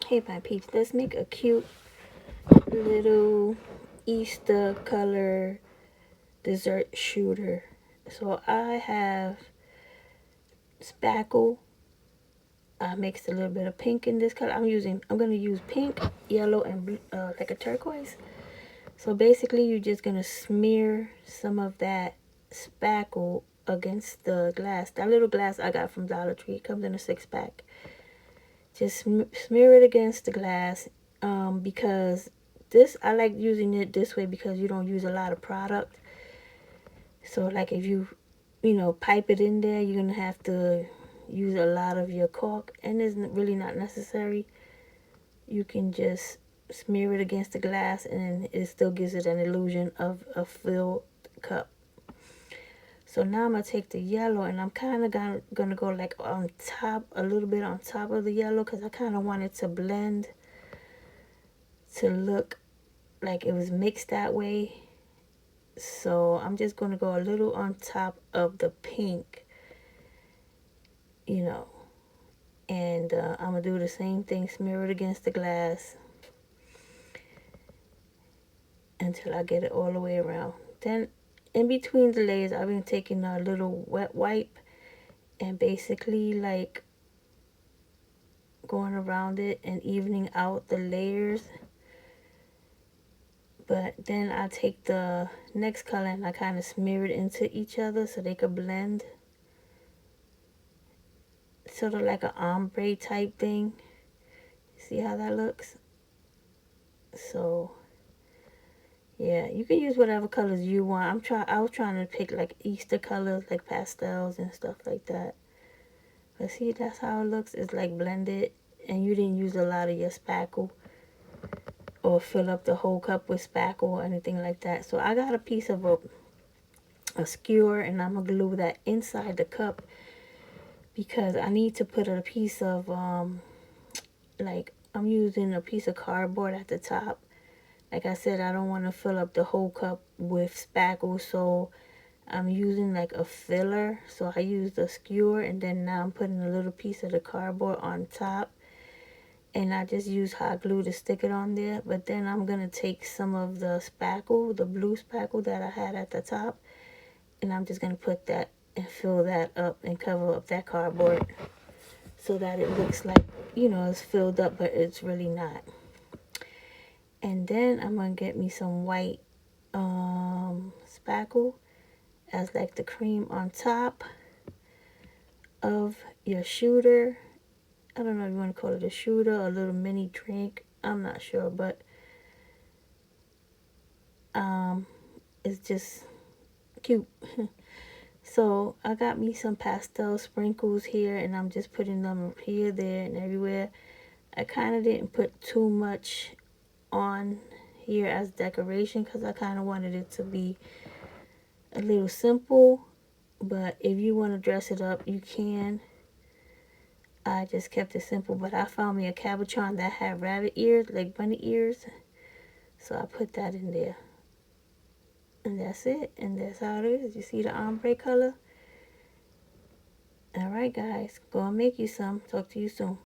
Hey my peeps, let's make a cute little Easter color dessert shooter. So I have spackle. I mixed a little bit of pink in this color. I'm gonna use pink, yellow, and blue, like a turquoise. So basically you're just gonna smear some of that spackle against the glass. That little glass I got from Dollar Tree. It comes in a 6-pack. Just smear it against the glass, because this, I like using it this way because you don't use a lot of product. So like if you pipe it in there, you're gonna have to use a lot of your caulk, and it's really not necessary. You can just smear it against the glass and it still gives it an illusion of a filled cup. So now I'm gonna take the yellow and I'm kind of gonna go like on top, a little bit on top of the yellow, because I kind of want it to blend, to look like it was mixed that way. So I'm just going to go a little on top of the pink, you know, and I'm going to do the same thing, smear it against the glass until I get it all the way around. Then in between the layers, I've been taking a little wet wipe and basically like going around it and evening out the layers. But then I take the next color and I kind of smear it into each other so they could blend. Sort of like an ombre type thing. See how that looks? So yeah, you can use whatever colors you want. I was trying to pick like Easter colors, like pastels and stuff like that. But see, that's how it looks. It's like blended, and you didn't use a lot of your spackle or fill up the whole cup with spackle or anything like that. So I got a piece of a skewer, and I'm gonna glue that inside the cup because I need to put a piece of like I'm using a piece of cardboard at the top. Like I said, I don't want to fill up the whole cup with spackle, so I'm using like a filler. So I used a skewer, and then now I'm putting a little piece of the cardboard on top, and I just use hot glue to stick it on there. But then I'm gonna take some of the spackle, the blue spackle that I had at the top, and I'm just gonna put that and fill that up and cover up that cardboard so that it looks like, it's filled up, but it's really not. And then I'm gonna get me some white spackle as like the cream on top of your shooter. I don't know if you want to call it a shooter or a little mini drink. I'm not sure, but it's just cute. So I got me some pastel sprinkles here, and I'm just putting them here, there, and everywhere. I kind of didn't put too much on here as decoration because I kind of wanted it to be a little simple. But if you want to dress it up, you can. I just kept it simple, but I found me a cabochon that had rabbit ears, like bunny ears. So I put that in there. And that's it. And that's how it is. You see the ombre color? Alright guys, go and make you some. Talk to you soon.